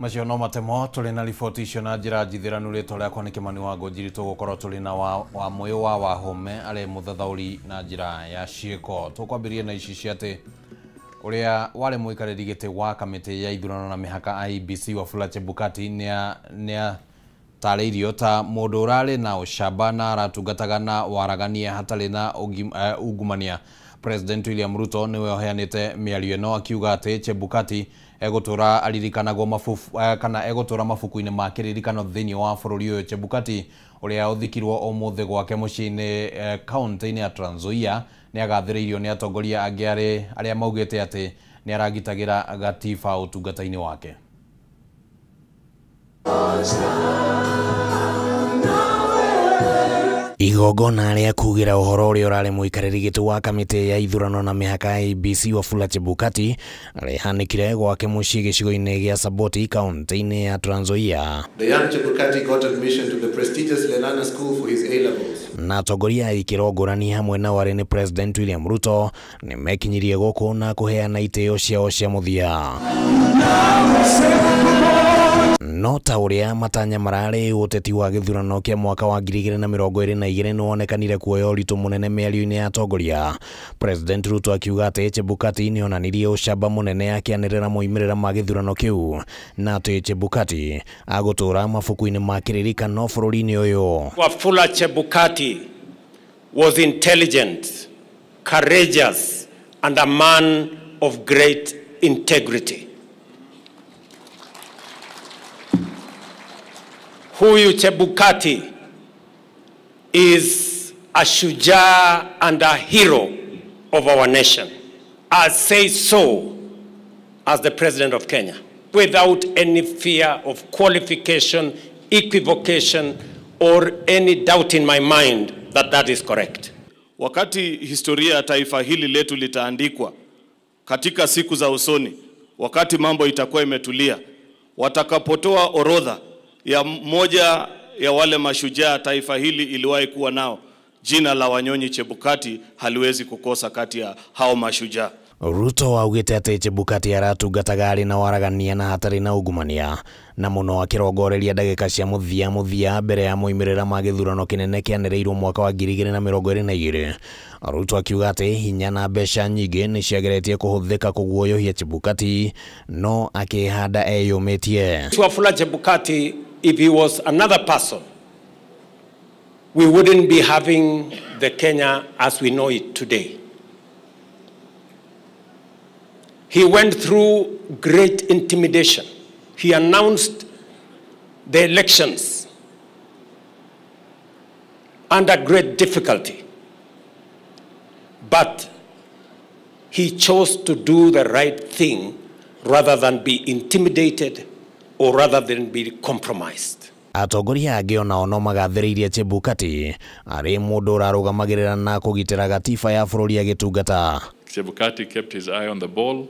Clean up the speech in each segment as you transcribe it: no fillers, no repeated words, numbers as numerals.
Macio no matemo tuli na riboti icio na njira njithiranu ritwa riakwa ni Kimani Wangũnjiri tugukorwo tuli na wa moyo wa Wahome ari muthathauri na njira ya ciiko. Tukwambirie na ici cia ati uria wari muikariri giti wa kamiti ya ithurano na mihaka IEBC Wafula Chebukati nia tarĩirio ta mũndũ ũrarĩ na ũcamba na aratungataga na waragania hatarĩ na ungumania. President William Ruto niwe oheanĩte mĩario ĩno akiuga atĩ Chebukati egũtũra aririkanagwo kana egũtũra mabuku-inĩ ma kĩririkano thĩinĩ wa bũrũri ũyũ. Chebukati ũrĩa ũthikirwo ũmũthĩ gwake mũciĩ-inĩ kaunti-inĩ ya Trans Nzoia nĩ agathĩrĩirio nĩ atongoria angĩ arĩa maugĩte atĩ nĩ aragitagĩra gatiba ũtungata-inĩ wake. Igongona rĩa kugira ũhoro ũrĩa ũrarĩ mũikarĩri gĩtĩ wa kamĩtĩ ya ithurano na mĩhaka IEBC Wafula Chebukati rĩhanĩkire gwake mũciĩ gĩcigo-inĩ gĩa Saboti kaunti-inĩ ya Trans Nzoia. The young Chebukati got admission to the prestigious Lenana School for his A-levels. Na atongoria ikĩro ngũrani hamwe na warĩ nĩ President William Ruto nĩ mekinyirie gũkũ na kũheana itĩo ciao cia mũthia. No ta ũrĩa matanya mararĩ ũteti wa gĩthurano kĩa mwaka wa 2022 nĩwonekanire kuoya ũritũ mũnene mĩario-inĩ ya atongoria. President Ruto akiuga atĩ Chebukati nĩonanirie ũcamba mũnene akĩanĩrĩra moimĩrĩra ma gĩthurano kĩu na atĩ Chebukati agũtũra mabuku-inĩ ma kĩririkano bũrũri-inĩ ũyũ. Wafula Chebukati was intelligent, courageous and a man of great integrity. Huyu Chebukati is a shujaa and a hero of our nation. I say so as the President of Kenya, without any fear of qualification, equivocation, or any doubt in my mind that that is correct. Wakati historia ya taifa hili letu litaandikwa katika siku za usoni, wakati mambo itakuwa imetulia, watakapotoa orodha ya moja ya wale mashujaa taifa hili iliwahi kuwa nao, jina la Wanyonyi Chebukati haliwezi kukosa kati ya hao mashujaa. Ruto augĩte atĩ Chebukati aratungataga arĩ na waragania na hatarĩ na ungumania, na mũno akĩrongoreria ndagĩka cia mũthia mbere ya moimĩrĩra ma gĩthurano kĩnene kĩanĩrĩirwo mwaka wa 2022. Ruto akiuga atĩ hinya na mbeca nyingĩ nĩ ciageretie kũhũthĩka kũguoyohia Chebukati, no akĩhanda eyũmĩtie. Wafula Chebukati, if he was another person, we wouldn't be having the Kenya as we know it today. He went through great intimidation. He announced the elections under great difficulty. But he chose to do the right thing rather than be intimidated or rather than be compromised. Atongoria angĩ onao no magathĩrĩirie Chebukati arĩ mũndũ ũrarũgamagĩrĩra na kũgitĩra gatiba ya bũrũri agĩtungata. Chebukati kept his eye on the ball,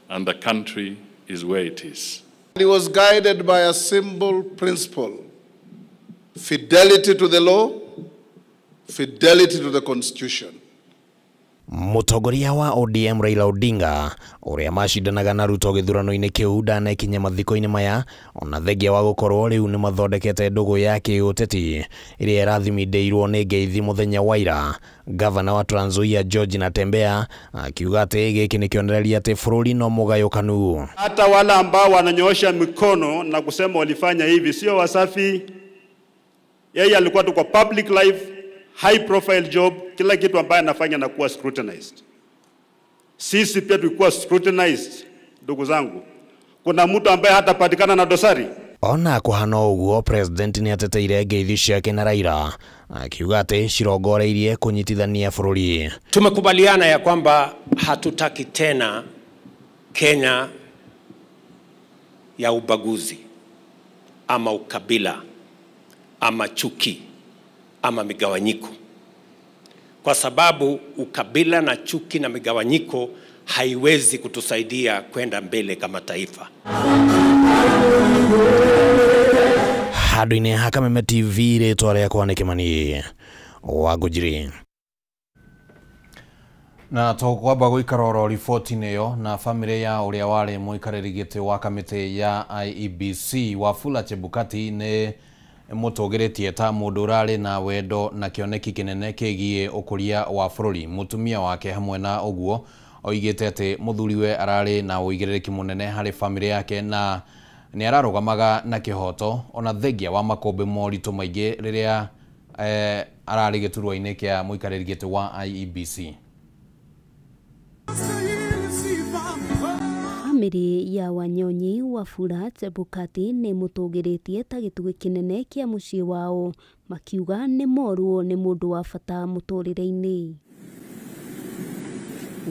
and the country is where it is. He was guided by a simple principle: fidelity to the law, fidelity to the constitution. Mũtongoria wa ODM Raila Odinga ũrĩa macindanaga na Ruto gĩthurano-inĩ kĩu ndanakinya mathiko-inĩ maya, ona thengia wa gũkorwo rĩu nĩ mathondekete ndũgũ ya kĩũteti ĩrĩa ĩrathimindĩirwo nĩ ngeithi mũthenya wa ira. Gavana wa Trans Nzoia George Natembeya akiuga atĩ gĩkĩ nĩ kĩonereria atĩ bũrũri no mũgayũkanu. Hata wale ambao wananyoosha mikono na kusema walifanya hivi sio wasafi. Yeye alikuwa tu kwa public life, high profile job, kila kitu ambaye anafanya na kuwa scrutinized. Sisi pia tulikuwa scrutinized, ndugu zangu. Kuna mtu ambaye hatapatikana na dosari. Ona kũhana ũguo, President nĩ ateteire ngeithi ciake na Raila akiuga atĩ cirongoreirie kũnyitithania bũrũri. Tumekubaliana ya kwamba hatutaki tena Kenya ya ubaguzi ama ukabila ama chuki ama migawanyiko, kwa sababu ukabila na chuki na migawanyiko haiwezi kutusaidia kwenda mbele kama taifa. Handũ-inĩ ha Kameme TV rĩtwa rĩakwa nĩ Kimani Wangũnjiri. Na tukwamba guikaroro riboti neyo na family ya uria wari muikariri giti wa kamiti ya IEBC Wafula Chebukati ne mutogeretie ta mundu urari na wendo na kioneki kinene kigie ukuria wa bururi. Mutumia wake hamwe na uguo oigite ati muthuriwe arari na uigiririki munene hari family yake na ni ararugamaga na kihoto ona thengia wa makombe moritu maingi riria arari giturwa-ini kia muikariri giti wa IEBC. Family ya Wanyonyi Wafula Chebukati ni mutogeretie ta gitugi kinene kia mucii wao, makiuga ni moruo ni mundu wa bata muturire-ini.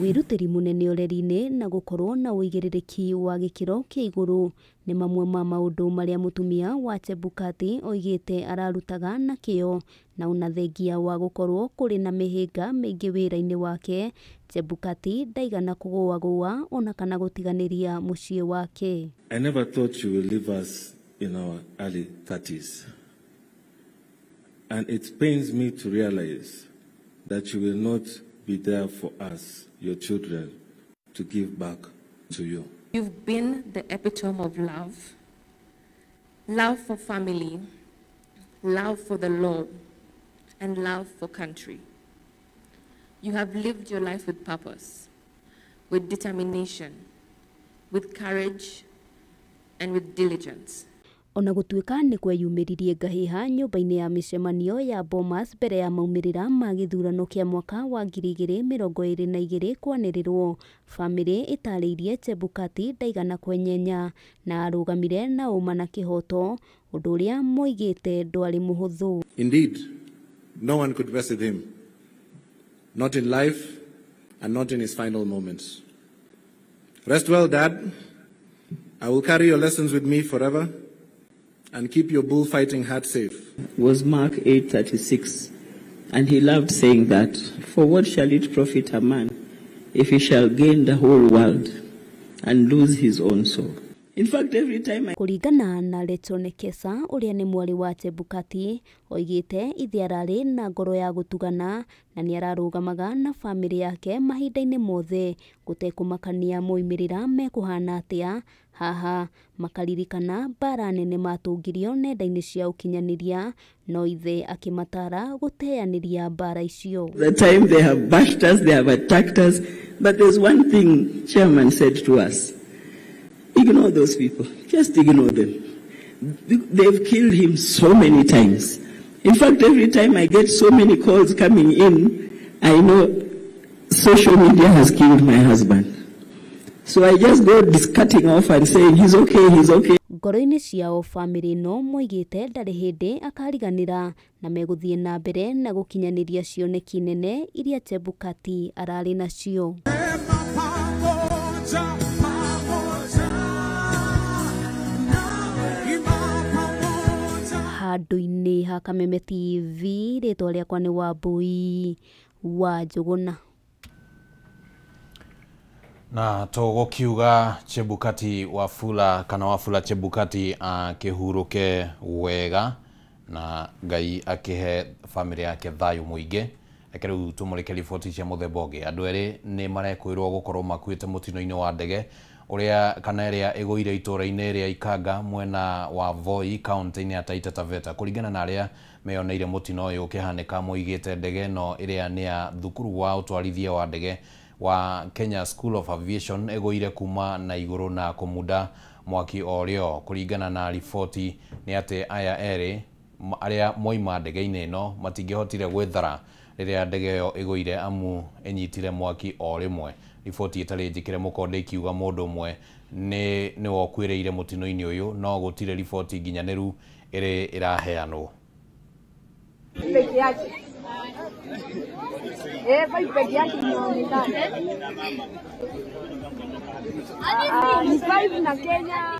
Wirutiri munene ureri-ini na gukorwo na uigiririki wa gikiro kia iguru ni mamwe ma maundu maria mutumia wa Chebukati oigite ararutaga na kio na unathengia wa gukorwo kuri na mihinga mingi wira-ini wake. Chebukati ndaigana kugua ona kana gutiganiria mucii wake. I never thought you will leave us in our early 30s. And it pains me to realize that you will not be there for us, your children, to give back to you. You've been the epitome of love. Love for family, love for the law, and love for country. You have lived your life with purpose, with determination, with courage, and with diligence. Ona gutuika ni kweyumiririe ngahiha nyumba-ini ya micemanio ya Bomas mbere ya maumirira ma githurano kia mwaka wa 2022 kwanirirwo, family itariirie Chebukati ndaigana kwenyenya na arugamire na uma na kihoto, undu uria moigite ndwari muhuthu. Indeed, no one could rest with him, not in life and not in his final moments. Rest well, Dad. I will carry your lessons with me forever and keep your bullfighting heart safe. Was Mark 8:36, and he loved saying that, for what shall it profit a man if he shall gain the whole world and lose his own soul? In fact, every time kuringana na Letone Kesa uria ni mwari wa Chebukati oigite ithi arari na ngoro ya gutugana na ni ararugamaga na family yake mahinda-ini mothe gutekumakania moimirira mekuhana atia. Haha makaririkana bara nene matungirio nenda-ini cia ukinyaniria no ithe akimatara guteaniria bara icio. The time they have bashed us, they have attacked us, but there's one thing Chairman said to us: ignore those people, just ignore them. They've killed him so many times. In fact, every time I get so many calls coming in, I know social media has killed my husband. So I just go discutting off and saying, he's okay, he's okay. Ngoro-ini ciao family no moigite ndari hindi akariganira na meguthie na mbere na gukinyaniria cioneki nene iria Chebukati arari nacio. Handu-ini ha Kameme TV, ritwa riakwa ni Wambui wa Njuguna. Na tugukiuga Chebukati Wafula Chebukati akihuruke wega na Ngai akihe family yake thayu muingi. Ekeriu tumurike riboti cia muthemba ungi. Andu eri ni marekwirwo gukorwo makuite mutino-ini wa ndege uria kana iria iguire itura-ini ria Ikanga mwena wa Voi county-ini ya Taita Taveta. Kuringana na aria meyoneire mutino uyu ukihanika moigite ndege no iria ni ya thukuru wa utwarithia wa ndege wa Kenya School of Aviation egoire kuma na iguru na kumuda mwaki orio. Kuringana na riboti ni ati aya eri aria moima ndege-ini ino matingihotire gwithara riria ndege yo egoire amu enyitire mwaki o rimwe. Riboti itari njikire mukonde ikiuga mundu umwe ni wokwireire mutino-ini uyu no gutire riboti nginyaniru iri iraheanwo. Ni five na Kenya.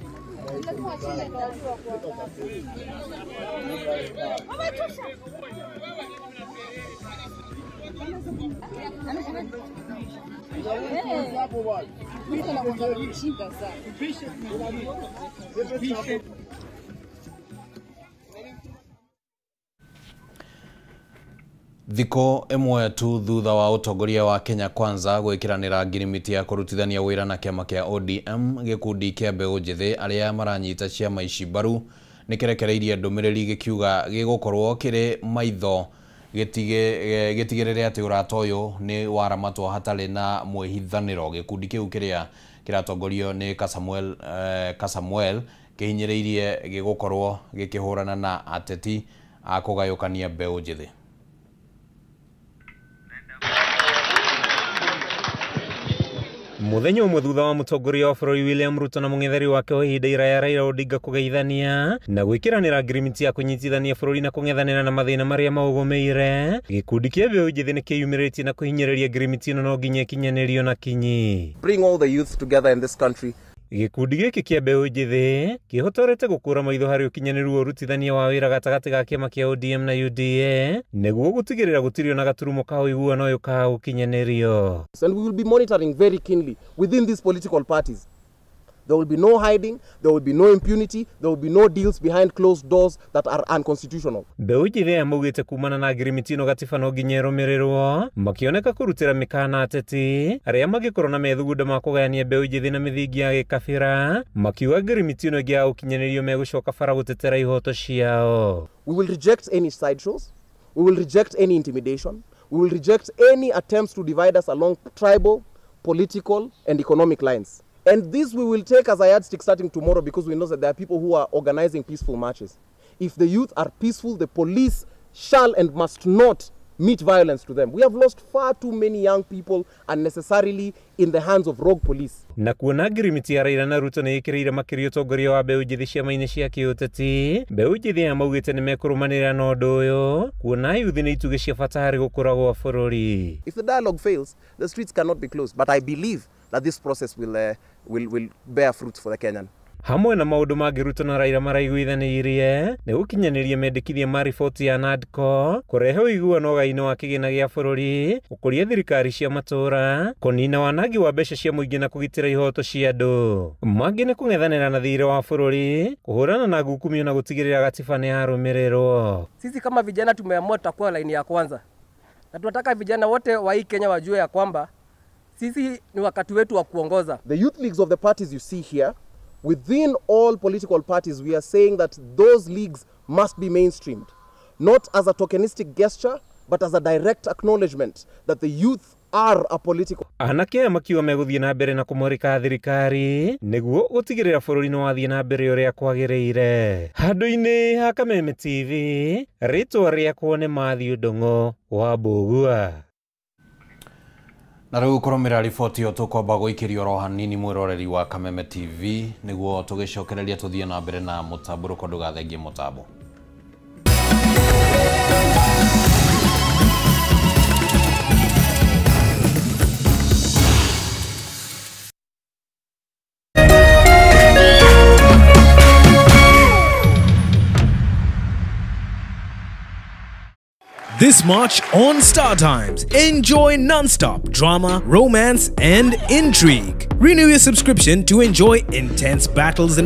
Thiko imwe tu thutha wa utongoria wa Kenya Kwanza gwikiranira ngirimiti ya kurutithania wira na kiama kia ODM, gikundi kia mbeu njithi aria maranyita ciama ici mbaru nikirekereirie ndumiriri gikiuga gigukorwo kiri maitho gitigirire ati urata uyu ni waramatwo hatari na mwihithaniro. Gikundi kiu kiria kiratongorio ni Kasamuel kihinyiriirie gigukorwo gikihurana na ateti a kugayukania mbeu njithi. Muthenya umwe thutha wa mutongoria wa bururi William Ruto na mung'etheri wake wa ihinda iraya Raila Odinga kugeithania na gwikiranira ngirimiti ya kunyitithania bururi na kung'ethanira na mathina maria maugomeire, gikundi kia mbeu njithi ni kiyumiritie na kuhinyiriria ngirimiti ino no nginya ikinyanirio na kinyi. Bring all the youth together in this country. Gikundi giki kia mbeu njithi kihotorete gukura maitho hari ukinyaniru wa urutithania wa wira gatagati ga kiama kia ODM na UDA niguo gutigirira gutirio na gaturumo ka uiguano uyu ka ukinyanirio. And we will be monitoring very keenly within these political parties. There will be no hiding, there will be no impunity, there will be no deals behind closed doors that are unconstitutional. Mbeu njithi amaugite kumana na ngirimiti ino gatiba no nginya irumirirwo, makioneka kurutira mikana ateti aria magikorwo na methugunda ma kugayania mbeu njithi na mithingi ya gikabira, makiuga ngirimiti ino gia ukinyanirio megucoka bara gutetera ihoto ciao. We will reject any sideshows, we will reject any intimidation, we will reject any attempts to divide us along tribal, political and economic lines. And this we will take as a yardstick starting tomorrow, because we know that there are people who are organizing peaceful marches. If the youth are peaceful, the police shall and must not meet violence to them. We have lost far too many young people unnecessarily in the hands of rogue police. Na kuona ngirimiti ya Raila na Ruto ni ikirire makirio utongoria wa mbeu njithi ciama-ini cia kiuteti, mbeu njithi amaugite ni mekurumanira na undu uyu kuona yuthi ni itugi cia bata hari gukura gwa bururi. If the dialogue fails, the streets cannot be closed, but I believe that this process will bear fruit for the Kenyan. Hamwe na maundu mangi Ruto na Raila maraiguithanirie ni gukinyaniria mendekithia ma riboti ya NADCO, kurehe uiguano gai-ini wa kigina gia bururi, gukuria thirikari cia matura, kunina wanangi wa mbeca cia muingi na kugitira ihoto cia andu. Mangi ni kung'ethanira na thiire wa bururi, kuhurana na ngukumio na gutigirira gatiba ni yarumirirwo. Sisi kama vijana tumeamua tutakuwa laini ya kwanza, na tunataka vijana wote wa hii Kenya wajue ya kwamba sisi ni wakati wetu wa kuongoza. The youth leagues of the parties you see here, within all political parties, we are saying that those leagues must be mainstreamed, not as a tokenistic gesture, but as a direct acknowledgement that the youth are a political. Anake makiwa meguthie na mbere na kumurika thirikari niguo gutigirira bururi no wathie na mbere uria kwagiriire. Handu-ini ha Kameme TV, ritwa riakwo ni Matthew Ndung'u wa Mbugua. Na riu kurumira riboti yo tukwamba guikirio ro hanini mwiroreri wa Kameme TV niguo tugicokereria tuthie na mbere na mutamburuko ndugathengie mutambo. This March on Star Times, enjoy non-stop drama, romance, and intrigue. Renew your subscription to enjoy intense battles and